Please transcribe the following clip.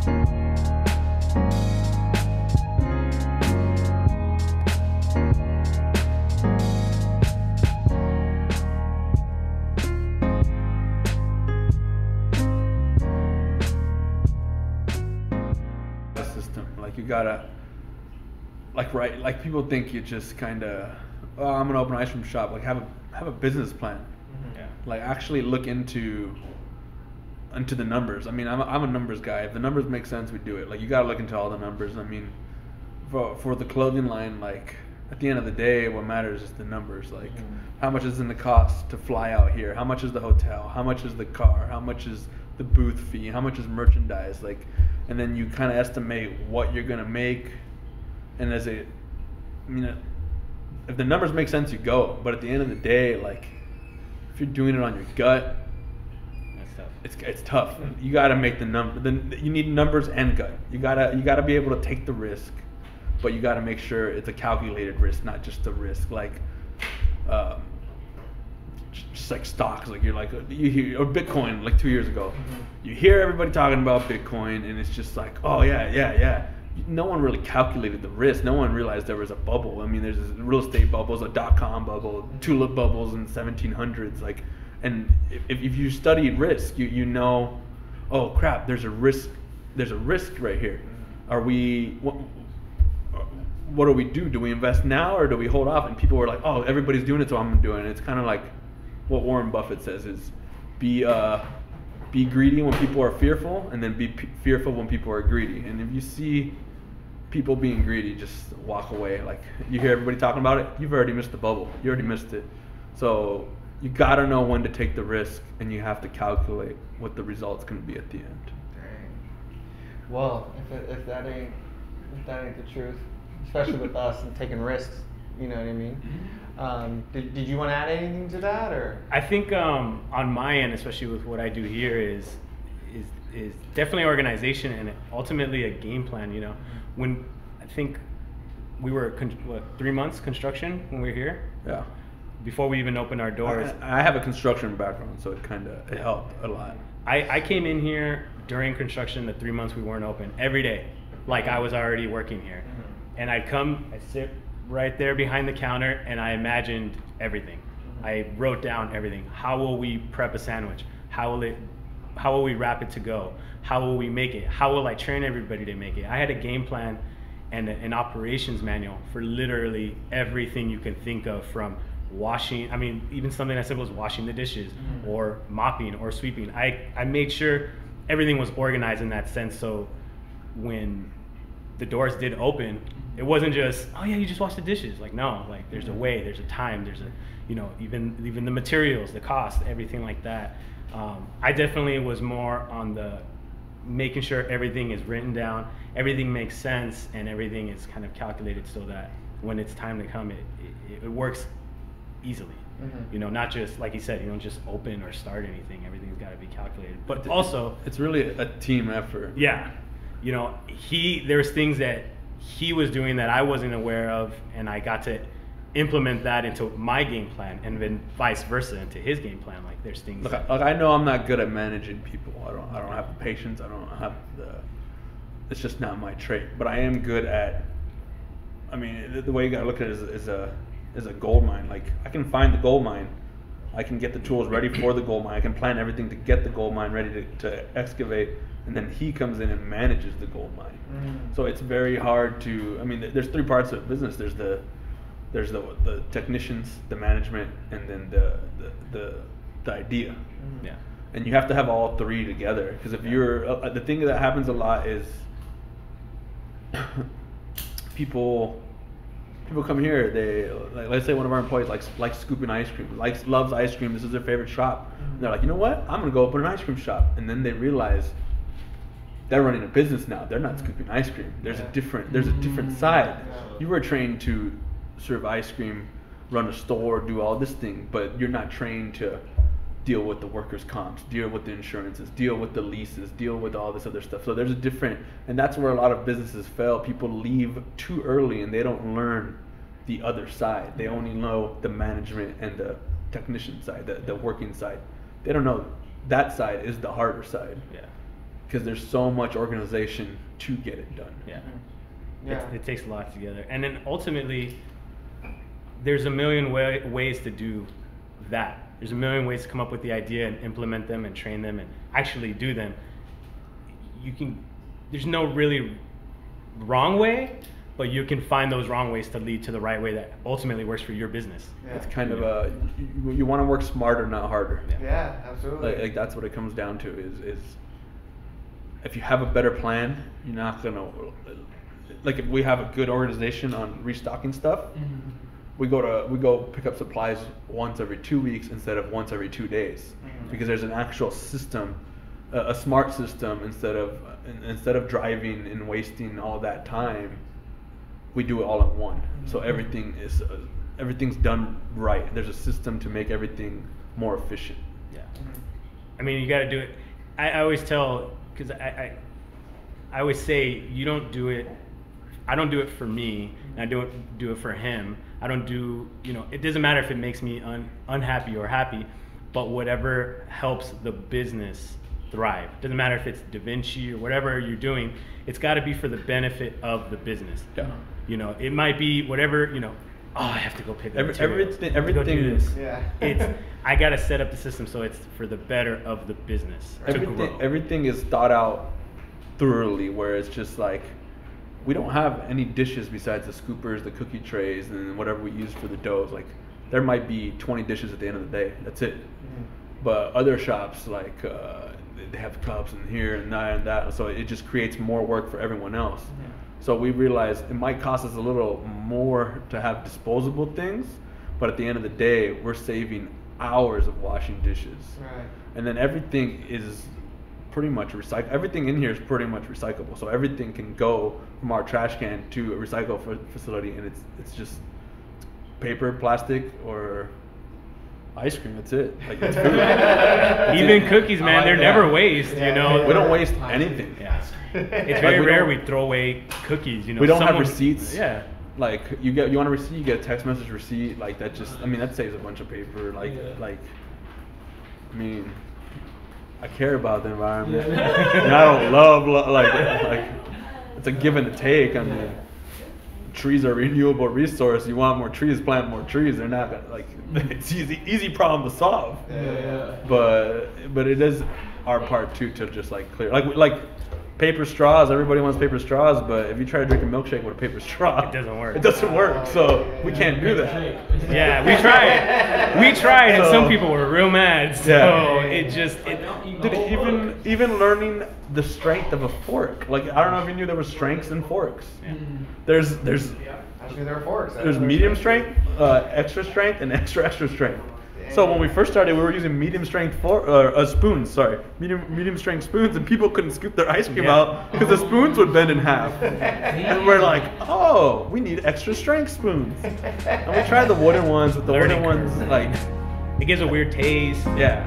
System, like you gotta, like people think you just kind of, oh, I'm gonna open an ice cream shop. Like have a business plan. Mm-hmm. Yeah. Like actually look into the numbers. I mean, I'm a numbers guy. If the numbers make sense, we do it. Like you gotta look into all the numbers. I mean, for the clothing line, like at the end of the day, what matters is the numbers. Like how much is in the cost to fly out here? How much is the hotel? How much is the car? How much is the booth fee? How much is merchandise? Like, and then you kind of estimate what you're gonna make. And if the numbers make sense, you go. But at the end of the day, like if you're doing it on your gut, it's tough. You gotta make the number. Then you need numbers and gut. You gotta be able to take the risk, but you gotta make sure it's a calculated risk, not just a risk like just like stocks. Like you hear, or Bitcoin like 2 years ago. You hear everybody talking about Bitcoin, and it's just like, oh yeah. No one really calculated the risk. No one realized there was a bubble. I mean, there's real estate bubbles, a .com bubble, tulip bubbles in 1700s. Like, and if you study risk, you know, oh crap, there's a risk. There's a risk right here. Are we? What do we do? Do we invest now or do we hold off? And people were like, oh, everybody's doing it, so I'm doing it. It's kind of like what Warren Buffett says is be greedy when people are fearful, and then be fearful when people are greedy. And if you see people being greedy, just walk away. Like you hear everybody talking about it, you've already missed the bubble. You already missed it. So you gotta know when to take the risk, and you have to calculate what the result's gonna be at the end. Dang. Well, if that ain't the truth, especially with us and taking risks, you know what I mean? Did you want to add anything to that, or? I think on my end, especially with what I do here, is definitely organization and ultimately a game plan. You know, when I think we were 3 months construction when we were here. Yeah. Before we even opened our doors. I have a construction background, so it helped a lot. I came in here during construction the 3 months we weren't open every day, like I was already working here, and I'd sit right there behind the counter, and I imagined everything. I wrote down everything. How will we prep a sandwich? How will we wrap it to go? How will we make it? How will I train everybody to make it? I had a game plan and an operations manual for literally everything you can think of, from washing, I mean, even something as simple as washing the dishes or mopping or sweeping. I made sure everything was organized in that sense, so when the doors did open, it wasn't just, oh yeah, you just wash the dishes. Like, no, like there's a way, there's a time, there's a, you know, even the materials, the cost, everything like that. I definitely was more on the making sure everything is written down, everything makes sense, and everything is kind of calculated so that when it's time to come, it works easily. You know, not just like you said, you don't just open or start anything. Everything's got to be calculated. But also, it's really a team effort. Yeah, you know, there's things that he was doing that I wasn't aware of, and I got to implement that into my game plan, and then vice versa into his game plan. Like there's things. Look, I know I'm not good at managing people. I don't have the patience. I don't have it's just not my trait. But I am good at. I mean, the way you gotta look at it is a gold mine. Like I can find the gold mine, I can get the tools ready for the gold mine, I can plan everything to get the gold mine ready to excavate, and then he comes in and manages the gold mine. So it's very hard to. I mean, there's three parts of business. There's the technicians, the management, and then the idea. Yeah. And you have to have all three together, because if you're the thing that happens a lot is people come here, they like, let's say one of our employees likes scooping ice cream, loves ice cream, this is their favorite shop. And they're like, you know what, I'm gonna go open an ice cream shop. And then they realize they're running a business now. They're not scooping ice cream. There's a different side. You were trained to serve ice cream, run a store, do all this thing, but you're not trained to deal with the workers' comps, deal with the insurances, deal with the leases, deal with all this other stuff. So there's a different, and that's where a lot of businesses fail. People leave too early and they don't learn the other side. They only know the management and the technician side, the working side. They don't know that side is the harder side. Yeah. because there's so much organization to get it done. Yeah. Yeah. It takes a lot together. And then ultimately, there's a million ways to do that. There's a million ways to come up with the idea and implement them and train them and actually do them. There's no really wrong way, but you can find those wrong ways to lead to the right way that ultimately works for your business. Yeah. It's kind of you want to work smarter, not harder. Yeah, absolutely. Like that's what it comes down to is if you have a better plan, you're not gonna, like if we have a good organization on restocking stuff, we go pick up supplies once every 2 weeks instead of once every 2 days, because there's an actual system, a smart system. Instead of driving and wasting all that time, we do it all in one. So everything's done right. There's a system to make everything more efficient. Yeah. I mean, you got to do it. I always tell, because I always say, you don't do it. I don't do it for me, and I don't do it for him. I don't do, it doesn't matter if it makes me unhappy or happy, but whatever helps the business thrive. Doesn't matter if it's Da Vinci or whatever you're doing, it's got to be for the benefit of the business. Yeah. It might be whatever, I have to go pick up materials. Everything is. Yeah. I got to set up the system so it's for the better of the business. Everything is thought out thoroughly, where it's just like, we don't have any dishes besides the scoopers, the cookie trays, and whatever we use for the doughs. Like, there might be 20 dishes at the end of the day. That's it. But other shops, like, they have cups and here and that. So it just creates more work for everyone else. So we realized it might cost us a little more to have disposable things, but at the end of the day, we're saving hours of washing dishes. Right. And then everything is pretty much recyclable. Everything in here is pretty much recyclable. So everything can go from our trash can to a recycle facility, and it's just paper, plastic, or ice cream. That's it. Like, it's food. Even cookies, man, they're never waste. We don't waste anything. Yeah. It's very rare we throw away cookies. We don't have receipts. Yeah. Like, you want a receipt, you get a text message receipt. Like, that just, that saves a bunch of paper. I care about the environment. And I don't love like it's a give and a take. Trees are a renewable resource. You want more trees, plant more trees. They're not gonna, it's easy problem to solve. But it is our part too to just clear like paper straws. Everybody wants paper straws, but if you try to drink a milkshake with a paper straw, it doesn't work. It doesn't work. So we can't do that. Yeah, we tried, and some people were real mad. So even learning the strength of a fork. Like, I don't know if you knew there were strengths in forks. Yeah. There's Actually, there are forks. There's medium strength, extra strength, and extra strength. So when we first started, we were using medium strength spoons. Medium strength spoons, and people couldn't scoop their ice cream out because the spoons would bend in half. And we're like, oh, we need extra strength spoons. And we tried the wooden ones, but the wooden ones, it gives a weird taste. Yeah.